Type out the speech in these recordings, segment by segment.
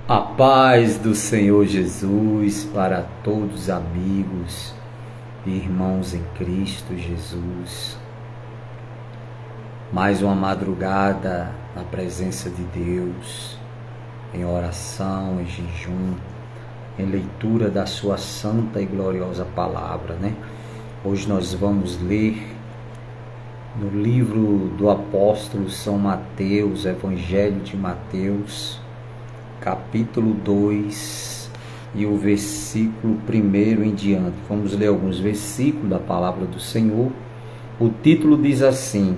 A paz do Senhor Jesus para todos amigos e irmãos em Cristo Jesus. Mais uma madrugada na presença de Deus, em oração, em jejum, em leitura da sua santa e gloriosa palavra, né? Hoje nós vamos ler no livro do apóstolo São Mateus, Evangelho de Mateus, capítulo 2 e o versículo 1 em diante. Vamos ler alguns versículos da palavra do Senhor. O título diz assim: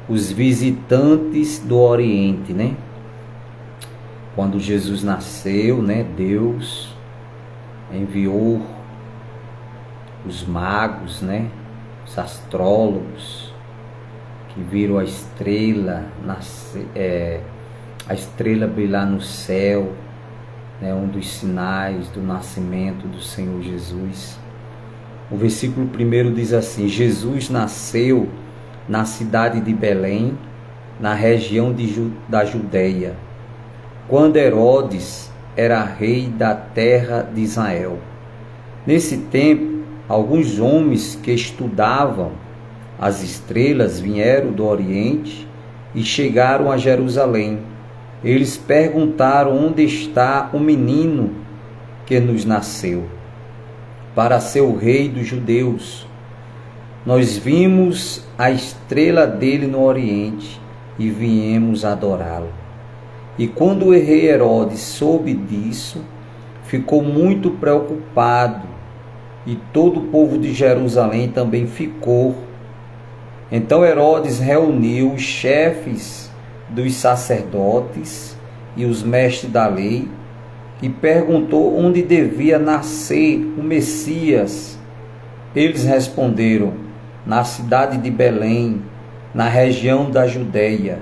Os visitantes do Oriente, né? Quando Jesus nasceu, né, Deus enviou os magos, né, os astrólogos, que viram a estrela a estrela brilhar no céu, né, um dos sinais do nascimento do Senhor Jesus. O versículo 1 diz assim: Jesus nasceu na cidade de Belém, na região da Judeia, quando Herodes era rei da terra de Israel. Nesse tempo, alguns homens que estudavam as estrelas vieram do Oriente e chegaram a Jerusalém. Eles perguntaram: onde está o menino que nos nasceu, para ser o rei dos judeus? Nós vimos a estrela dele no Oriente e viemos adorá-lo. E quando o rei Herodes soube disso, ficou muito preocupado, e todo o povo de Jerusalém também ficou. Então Herodes reuniu os chefes dos sacerdotes e os mestres da lei e perguntou onde devia nascer o Messias. Eles responderam: na cidade de Belém, na região da Judeia,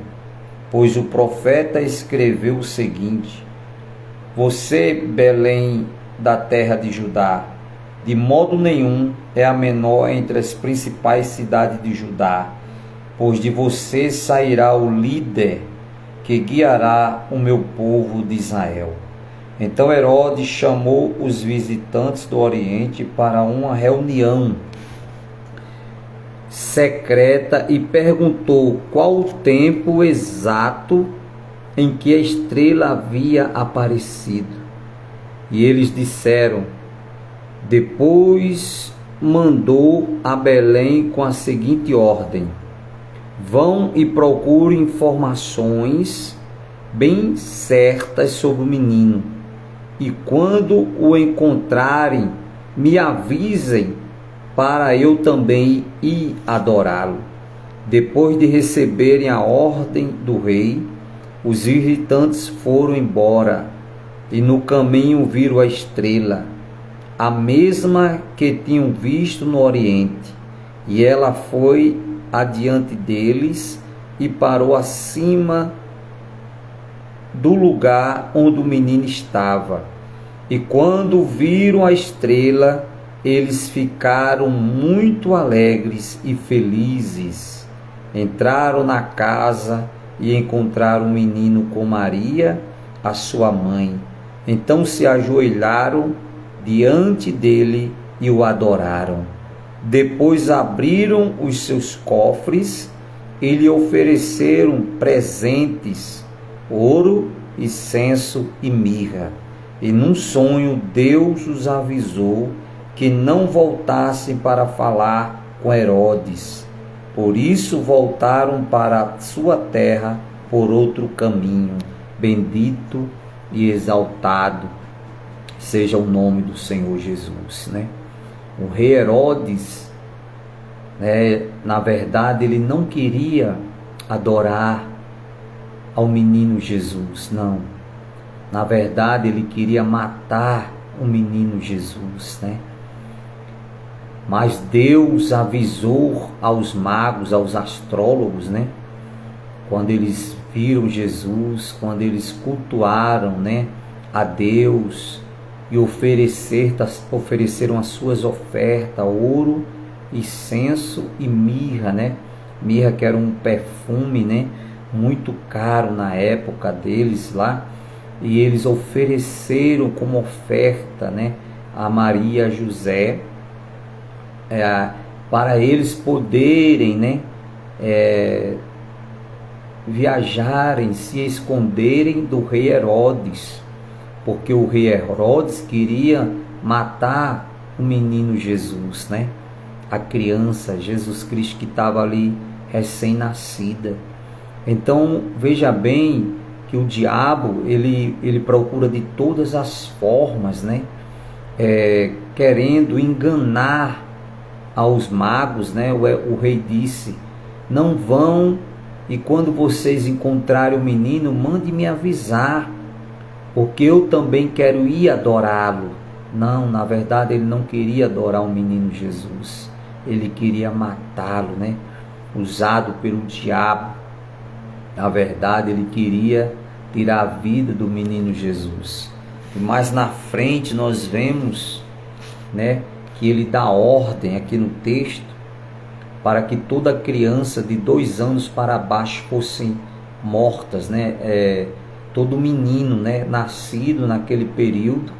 pois o profeta escreveu o seguinte: Você, Belém, da terra de Judá, de modo nenhum é a menor entre as principais cidades de Judá, pois de você sairá o líder que guiará o meu povo de Israel. Então Herodes chamou os visitantes do Oriente para uma reunião secreta e perguntou qual o tempo exato em que a estrela havia aparecido. E eles disseram. Depois mandou a Belém com a seguinte ordem: vão e procurem informações bem certas sobre o menino, e quando o encontrarem, me avisem para eu também ir adorá-lo. Depois de receberem a ordem do rei, os visitantes foram embora e no caminho viram a estrela, a mesma que tinham visto no Oriente, e ela foi adiante deles e parou acima do lugar onde o menino estava. E quando viram a estrela, eles ficaram muito alegres e felizes. Entraram na casa e encontraram o menino com Maria, a sua mãe. Então se ajoelharam diante dele e o adoraram. Depois abriram os seus cofres e lhe ofereceram presentes, ouro, incenso e mirra. E num sonho Deus os avisou que não voltassem para falar com Herodes. Por isso voltaram para a sua terra por outro caminho. Bendito e exaltado seja o nome do Senhor Jesus, né? O rei Herodes, né, na verdade, ele não queria adorar ao menino Jesus, não. Na verdade, ele queria matar o menino Jesus, né? Mas Deus avisou aos magos, aos astrólogos, né? Quando eles viram Jesus, quando eles cultuaram, né, a Deus, e ofereceram as suas ofertas, ouro, incenso e mirra, né? Mirra, que era um perfume, né, muito caro na época deles lá. e eles ofereceram como oferta, né, a Maria e a José, para eles poderem, né, viajarem, se esconderem do rei Herodes, porque o rei Herodes queria matar o menino Jesus, né, a criança Jesus Cristo que estava ali recém-nascida. Então veja bem que o diabo ele procura de todas as formas, né, querendo enganar aos magos, né? O rei disse: não vão, e quando vocês encontrarem o menino, mande me avisar, porque eu também quero ir adorá-lo. Não, na verdade ele não queria adorar o menino Jesus, ele queria matá-lo, né? Usado pelo diabo. Na verdade ele queria tirar a vida do menino Jesus. E mais na frente nós vemos, né, que ele dá ordem aqui no texto para que toda criança de 2 anos para baixo fossem mortas, né? Todo menino, né, nascido naquele período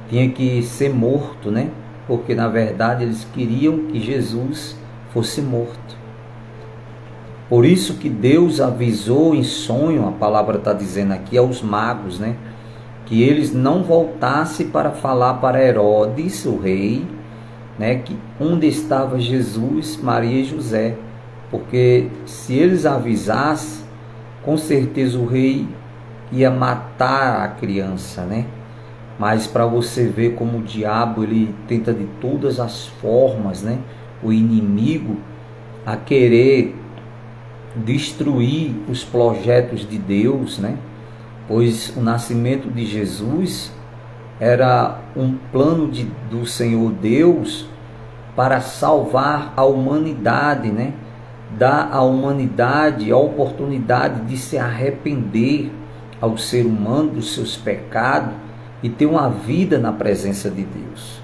tinha que ser morto, né? Porque na verdade eles queriam que Jesus fosse morto. Por isso que Deus avisou em sonho, a palavra está dizendo aqui, aos magos, né, que eles não voltassem para falar para Herodes, o rei, né, que onde estava Jesus, Maria e José, porque se eles avisassem, com certeza o rei ia matar a criança, né? Mas para você ver como o diabo ele tenta de todas as formas, né, o inimigo, a querer destruir os projetos de Deus, né? Pois o nascimento de Jesus era um plano do Senhor Deus para salvar a humanidade, né? Dar à humanidade a oportunidade de se arrepender ao ser humano dos seus pecados e ter uma vida na presença de Deus.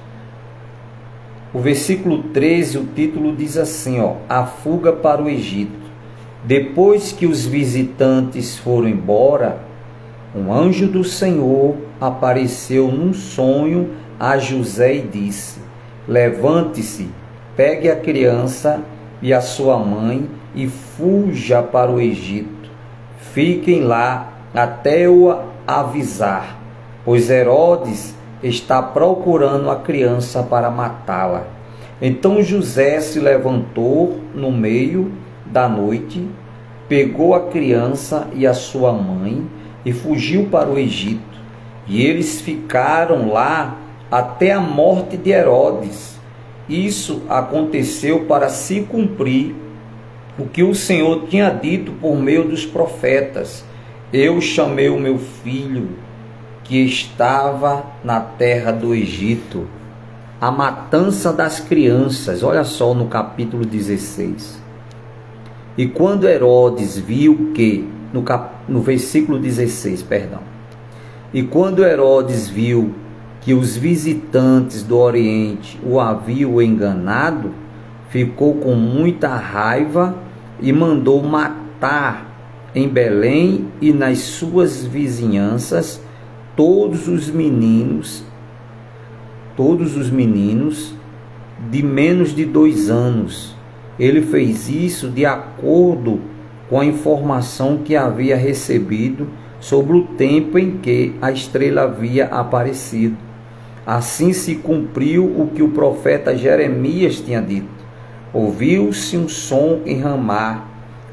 O versículo 13, o título diz assim, a fuga para o Egito. Depois que os visitantes foram embora, um anjo do Senhor apareceu num sonho a José e disse: levante-se, pegue a criança e a sua mãe e fuja para o Egito. Fiquem lá até eu avisar, pois Herodes está procurando a criança para matá-la. Então José se levantou no meio da noite, pegou a criança e a sua mãe e fugiu para o Egito. E eles ficaram lá até a morte de Herodes. Isso aconteceu para se cumprir o que o Senhor tinha dito por meio dos profetas: eu chamei o meu filho que estava na terra do Egito. A matança das crianças, olha só no capítulo 16. E quando Herodes viu que, no versículo 16, perdão. E quando Herodes viu que os visitantes do Oriente o haviam enganado, ficou com muita raiva e mandou matar em Belém e nas suas vizinhanças todos os meninos de menos de 2 anos. Ele fez isso de acordo com a informação que havia recebido sobre o tempo em que a estrela havia aparecido. Assim se cumpriu o que o profeta Jeremias tinha dito. Ouviu-se um som em Ramá,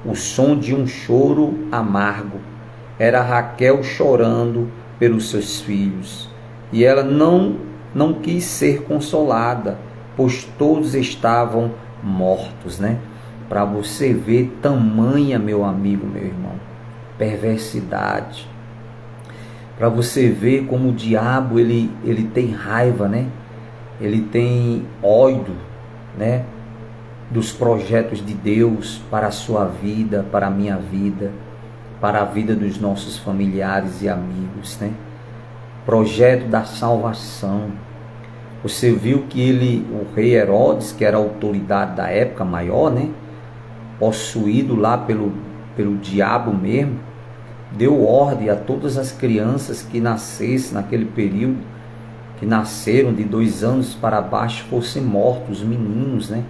o som de um choro amargo. Era Raquel chorando pelos seus filhos. E ela não quis ser consolada, pois todos estavam mortos, né? Para você ver tamanha, meu amigo, meu irmão, perversidade. Para você ver como o diabo ele tem raiva, né? Ele tem ódio, né, dos projetos de Deus para a sua vida, para a minha vida, para a vida dos nossos familiares e amigos, né? Projeto da salvação. Você viu que o rei Herodes, que era a autoridade da época maior, né, possuído lá pelo diabo mesmo, deu ordem a todas as crianças que nascessem naquele período, que nasceram de 2 anos para baixo, fossem mortos, os meninos, né?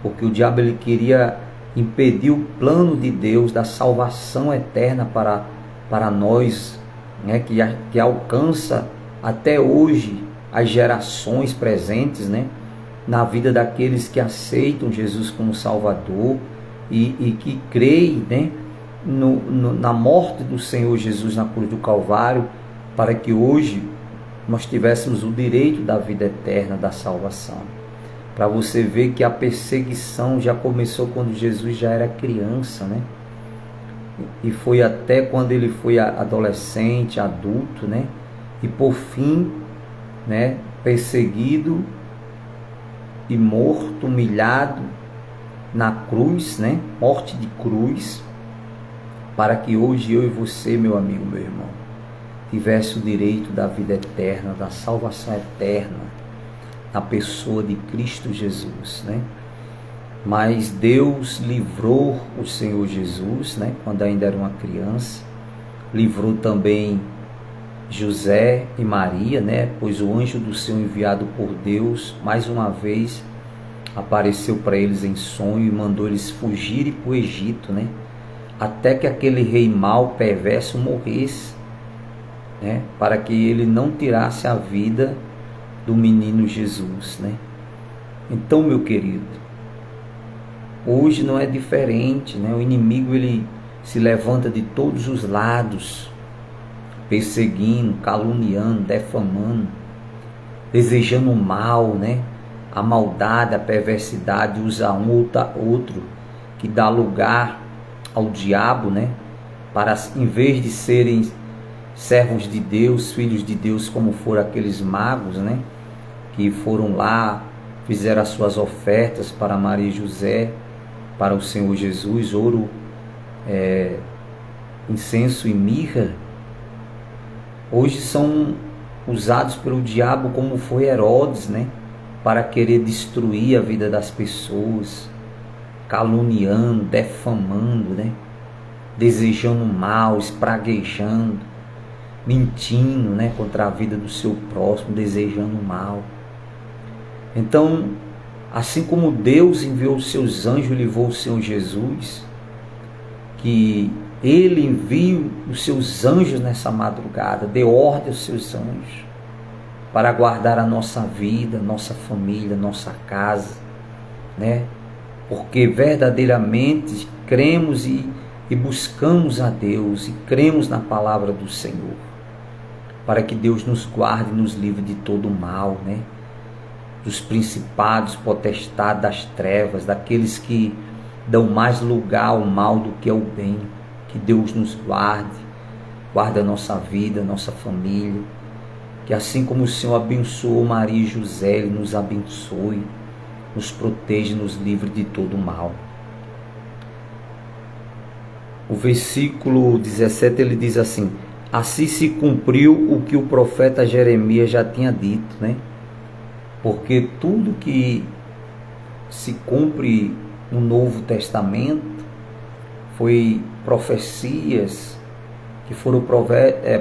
Porque o diabo ele queria impedir o plano de Deus da salvação eterna para nós, né? Que alcança até hoje as gerações presentes, né? Na vida daqueles que aceitam Jesus como Salvador e que creem, né? Na morte do Senhor Jesus na cruz do Calvário, para que hoje nós tivéssemos o direito da vida eterna, da salvação. Para você ver que a perseguição já começou quando Jesus já era criança, né? E foi até quando ele foi adolescente, adulto, né? E por fim, né? Perseguido e morto, humilhado na cruz, né? Morte de cruz, para que hoje eu e você, meu amigo, meu irmão, tivesse o direito da vida eterna, da salvação eterna, na pessoa de Cristo Jesus, né? Mas Deus livrou o Senhor Jesus, né? Quando ainda era uma criança, livrou também José e Maria, né? Pois o anjo do Senhor enviado por Deus, mais uma vez, apareceu para eles em sonho e mandou eles fugirem para o Egito, né? Até que aquele rei mau, perverso, morresse, né? Para que ele não tirasse a vida do menino Jesus, né? Então, meu querido, hoje não é diferente, né? O inimigo ele se levanta de todos os lados, perseguindo, caluniando, defamando, desejando o mal, né? A maldade, a perversidade, usa um outro que dá lugar ao diabo, né? Para, em vez de serem servos de Deus, filhos de Deus, como foram aqueles magos, né? Que foram lá, fizeram as suas ofertas para Maria e José, para o Senhor Jesus, ouro, incenso e mirra. Hoje são usados pelo diabo, como foi Herodes, né? Para querer destruir a vida das pessoas, caluniando, defamando, né? Desejando mal, espraguejando, mentindo, né? Contra a vida do seu próximo, desejando mal. Então, assim como Deus enviou os seus anjos e livrou o Senhor Jesus, que Ele envia os seus anjos nessa madrugada, dê ordem aos seus anjos, para guardar a nossa vida, nossa família, nossa casa, né? Porque verdadeiramente cremos e buscamos a Deus e cremos na palavra do Senhor, para que Deus nos guarde e nos livre de todo o mal, né? Dos principados, potestades das trevas, daqueles que dão mais lugar ao mal do que ao bem. Que Deus nos guarde, guarde a nossa vida, nossa família. Que assim como o Senhor abençoou Maria e José, Ele nos abençoe, nos proteja e nos livre de todo o mal. O versículo 17 ele diz assim: assim se cumpriu o que o profeta Jeremias já tinha dito, né? Porque tudo que se cumpre no Novo Testamento foi profecias que foram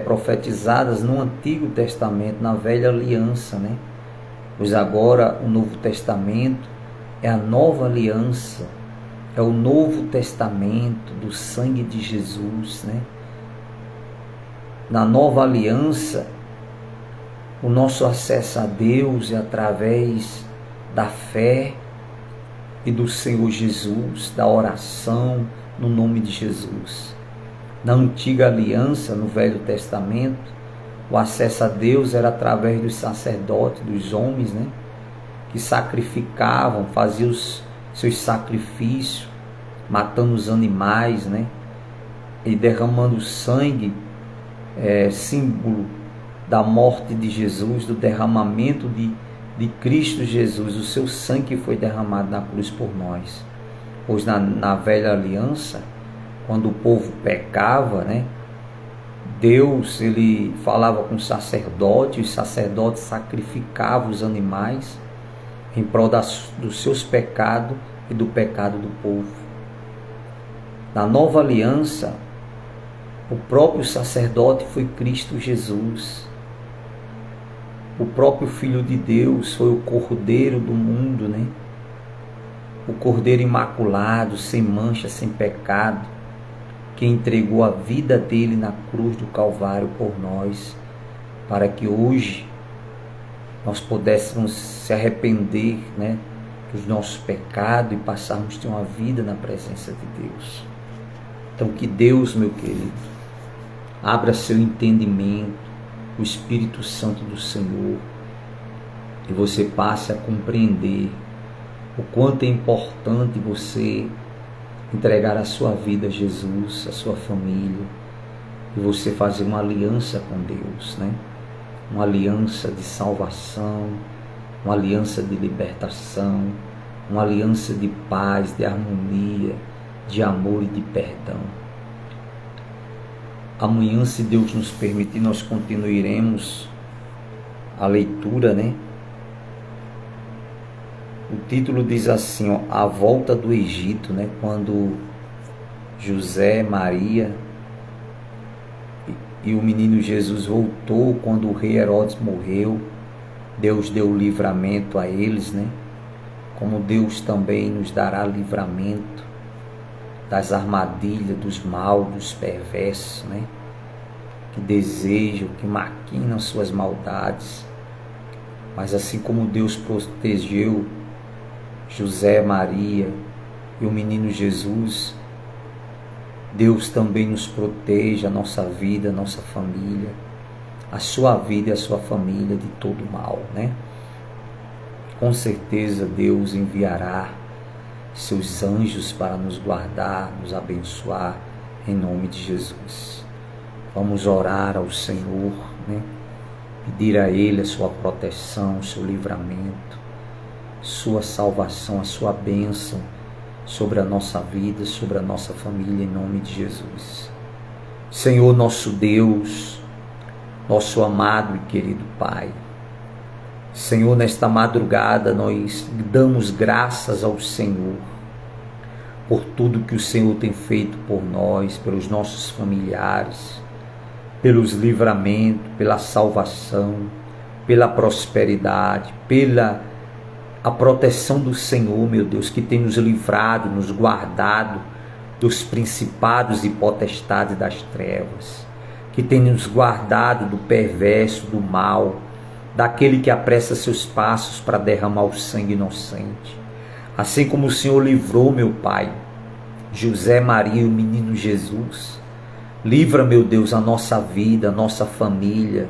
profetizadas no Antigo Testamento, na Velha Aliança, né? Pois agora o Novo Testamento é a nova aliança, é o Novo Testamento do sangue de Jesus, né? Na nova aliança, o nosso acesso a Deus é através da fé e do Senhor Jesus, da oração no nome de Jesus. Na antiga aliança, no Velho Testamento, o acesso a Deus era através dos sacerdotes, dos homens, né? Que sacrificavam, faziam os seus sacrifícios, matando os animais, né? E derramando sangue, símbolo da morte de Jesus, do derramamento de Cristo Jesus. O seu sangue foi derramado na cruz por nós. Pois na velha aliança, quando o povo pecava, né? Deus, ele falava com os sacerdotes sacrificavam os animais em prol dos seus pecados e do pecado do povo. Na nova aliança, O próprio sacerdote foi Cristo Jesus. O próprio Filho de Deus foi o Cordeiro do mundo, né? O Cordeiro imaculado, sem mancha, sem pecado, que entregou a vida dele na cruz do Calvário por nós, para que hoje nós pudéssemos se arrepender, né, dos nossos pecados e passarmos a ter uma vida na presença de Deus. Então que Deus, meu querido, abra seu entendimento, o Espírito Santo do Senhor, e você passe a compreender o quanto é importante você entregar a sua vida a Jesus, a sua família, e você fazer uma aliança com Deus, né? Uma aliança de salvação, uma aliança de libertação, uma aliança de paz, de harmonia, de amor e de perdão. Amanhã, se Deus nos permitir, nós continuaremos a leitura, né? O título diz assim, ó, a volta do Egito, né? Quando José, Maria e o menino Jesus voltou, quando o rei Herodes morreu, Deus deu livramento a eles, né? Como Deus também nos dará livramento das armadilhas, dos mal, dos perversos, né? Que desejam, que maquinam suas maldades. Mas assim como Deus protegeu José, Maria e o menino Jesus, Deus também nos proteja, a nossa vida, a nossa família, a sua vida e a sua família de todo mal, né? Com certeza Deus enviará seus anjos para nos guardar, nos abençoar, em nome de Jesus. Vamos orar ao Senhor, né? Pedir a Ele a sua proteção, o seu livramento, sua salvação, a sua bênção sobre a nossa vida, sobre a nossa família, em nome de Jesus. Senhor nosso Deus, nosso amado e querido Pai, Senhor, nesta madrugada nós damos graças ao Senhor por tudo que o Senhor tem feito por nós, pelos nossos familiares, pelos livramentos, pela salvação, pela prosperidade, pela a proteção do Senhor, meu Deus, que tem nos livrado, nos guardado dos principados e potestades das trevas, que tem nos guardado do perverso, do mal, daquele que apressa seus passos para derramar o sangue inocente. Assim como o Senhor livrou, meu Pai, José, Maria e o menino Jesus, livra, meu Deus, a nossa vida, a nossa família,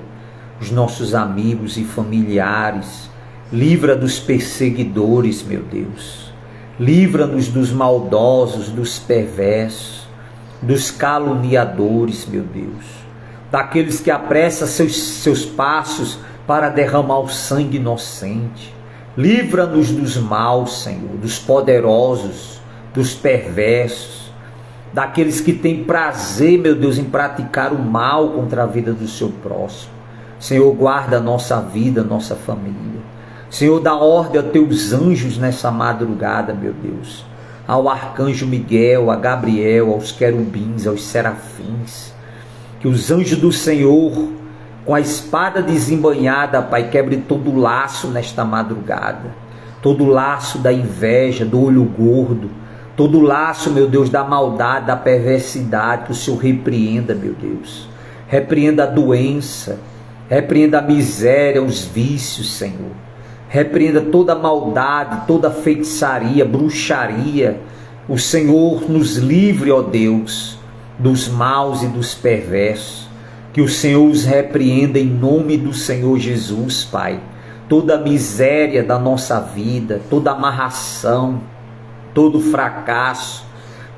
os nossos amigos e familiares. Livra dos perseguidores, meu Deus. Livra-nos dos maldosos, dos perversos, dos caluniadores, meu Deus. Daqueles que apressam seus passos para derramar o sangue inocente. Livra-nos dos maus, Senhor, dos poderosos, dos perversos, daqueles que têm prazer, meu Deus, em praticar o mal contra a vida do seu próximo. Senhor, guarda a nossa vida, a nossa família. Senhor, dá ordem a teus anjos nessa madrugada, meu Deus, ao arcanjo Miguel, a Gabriel, aos querubins, aos serafins, que os anjos do Senhor, com a espada desembainhada, Pai, quebre todo laço nesta madrugada, todo laço da inveja, do olho gordo, todo laço, meu Deus, da maldade, da perversidade, que o Senhor repreenda, meu Deus, repreenda a doença, repreenda a miséria, os vícios, Senhor. Repreenda toda maldade, toda feitiçaria, bruxaria. O Senhor nos livre, ó Deus, dos maus e dos perversos. Que o Senhor os repreenda em nome do Senhor Jesus, Pai. Toda miséria da nossa vida, toda amarração, todo fracasso.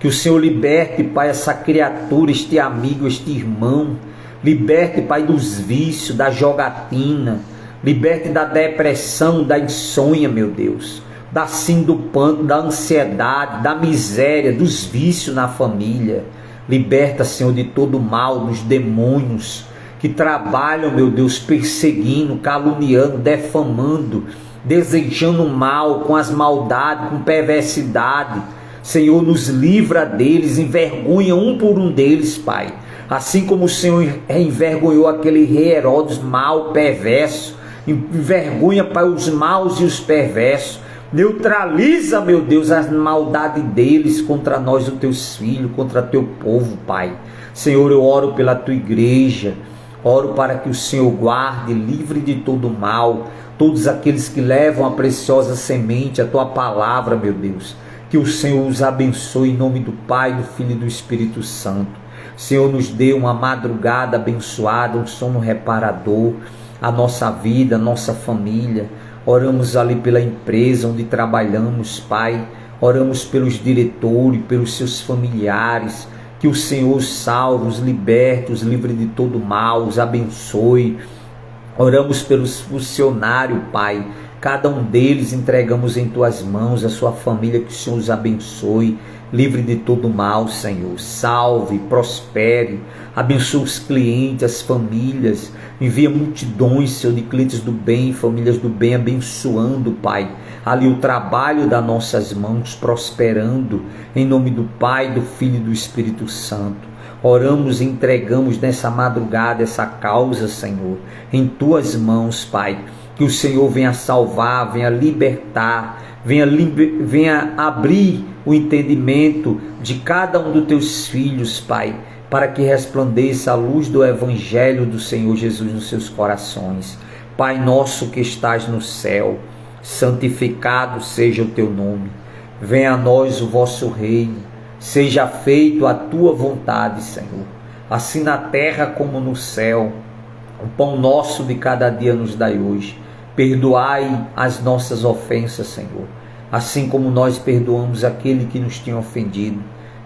Que o Senhor liberte, Pai, essa criatura, este amigo, este irmão. Liberte, Pai, dos vícios, da jogatina. Liberte da depressão, da insônia, meu Deus, da síndrome do pânico, da ansiedade, da miséria, dos vícios na família. Liberta, Senhor, de todo mal, dos demônios que trabalham, meu Deus, perseguindo, caluniando, defamando, desejando mal, com as maldades, com perversidade. Senhor, nos livra deles, envergonha um por um deles, Pai. assim como o Senhor envergonhou aquele rei Herodes mau, perverso, envergonha, Pai, os maus e os perversos. Neutraliza, meu Deus, a maldade deles contra nós, os teus filhos, contra teu povo, Pai. Senhor, eu oro pela tua igreja, oro para que o Senhor guarde, livre de todo mal, todos aqueles que levam a preciosa semente, a tua palavra, meu Deus. Que o Senhor os abençoe em nome do Pai, do Filho e do Espírito Santo. Senhor, nos dê uma madrugada abençoada, um sono reparador, a nossa vida, a nossa família. Oramos ali pela empresa onde trabalhamos, Pai. Oramos pelos diretores, pelos seus familiares. Que o Senhor os salve, os liberte, os livre de todo mal, os abençoe. Oramos pelos funcionários, Pai. Cada um deles entregamos em tuas mãos, a sua família, que o Senhor os abençoe, livre de todo mal, Senhor. Salve, prospere, abençoe os clientes, as famílias, envia multidões, Senhor, de clientes do bem, famílias do bem, abençoando, Pai, ali o trabalho das nossas mãos, prosperando, em nome do Pai, do Filho e do Espírito Santo. Oramos e entregamos nessa madrugada essa causa, Senhor, em tuas mãos, Pai. Que o Senhor venha salvar, venha libertar, venha abrir o entendimento de cada um dos teus filhos, Pai, para que resplandeça a luz do Evangelho do Senhor Jesus nos seus corações. Pai nosso que estás no céu, santificado seja o teu nome. Venha a nós o vosso reino, seja feito a tua vontade, Senhor, assim na terra como no céu. O pão nosso de cada dia nos dai hoje. Perdoai as nossas ofensas, Senhor, assim como nós perdoamos aquele que nos tem ofendido.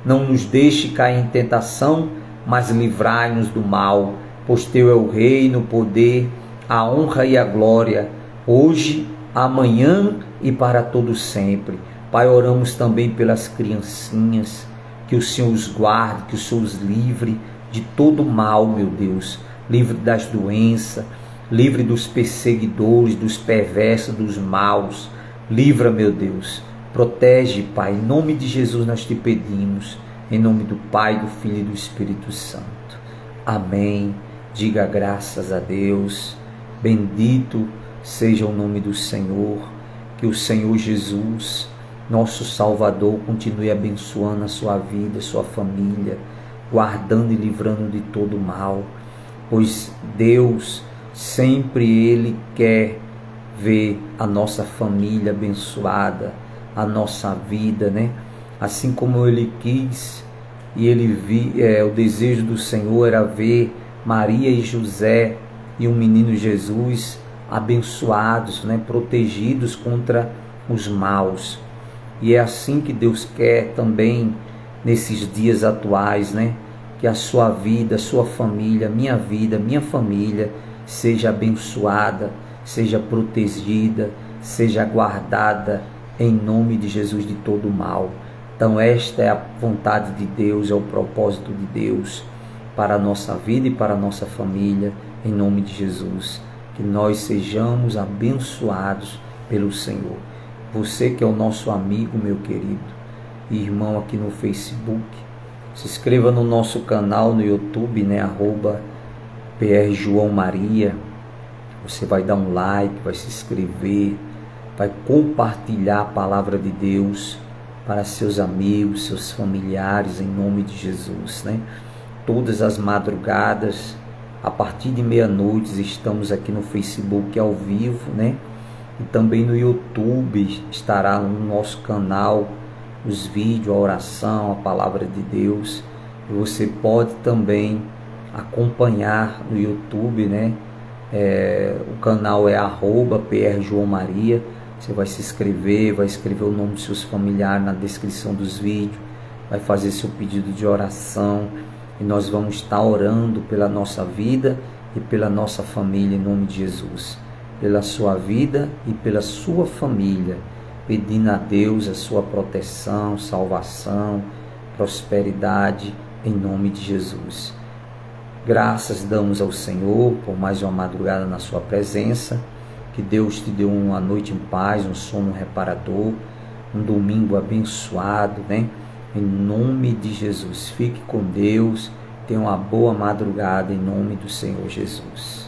Não nos deixe cair em tentação, mas livrai-nos do mal, pois teu é o reino, o poder, a honra e a glória, hoje, amanhã e para todo sempre. Pai, oramos também pelas criancinhas, que o Senhor os guarde, que o Senhor os livre de todo mal, meu Deus, livre das doenças, livre dos perseguidores, dos perversos, dos maus. Livra, meu Deus. Protege, Pai. Em nome de Jesus nós te pedimos. Em nome do Pai, do Filho e do Espírito Santo. Amém. Diga graças a Deus. Bendito seja o nome do Senhor. Que o Senhor Jesus, nosso Salvador, continue abençoando a sua vida, a sua família, guardando e livrando de todo mal. Pois Deus, sempre Ele quer ver a nossa família abençoada, a nossa vida, né? Assim como Ele quis, e o desejo do Senhor era ver Maria e José e o menino Jesus abençoados, né? Protegidos contra os maus. E é assim que Deus quer também nesses dias atuais, né? Que a sua vida, a sua família, minha vida, minha família seja abençoada, seja protegida, seja guardada em nome de Jesus de todo mal. Então esta é a vontade de Deus, é o propósito de Deus para a nossa vida e para a nossa família, em nome de Jesus. Que nós sejamos abençoados pelo Senhor. Você que é o nosso amigo, meu querido, e irmão aqui no Facebook, se inscreva no nosso canal no YouTube, né? @PR João Maria. Você vai dar um like, vai se inscrever, vai compartilhar a palavra de Deus para seus amigos, seus familiares, em nome de Jesus, né? Todas as madrugadas, a partir de meia-noite, estamos aqui no Facebook ao vivo, né? E também no YouTube estará no nosso canal os vídeos, a oração, a palavra de Deus. E você pode também acompanhar no YouTube, né? O canal é @PR João Maria. Você vai se inscrever, vai escrever o nome dos seus familiares na descrição dos vídeos, vai fazer seu pedido de oração e nós vamos estar orando pela nossa vida e pela nossa família em nome de Jesus, pela sua vida e pela sua família, pedindo a Deus a sua proteção, salvação, prosperidade em nome de Jesus. Graças damos ao Senhor por mais uma madrugada na sua presença. Que Deus te dê uma noite em paz, um sono reparador, um domingo abençoado, né? Em nome de Jesus. Fique com Deus, Tenha uma boa madrugada em nome do Senhor Jesus.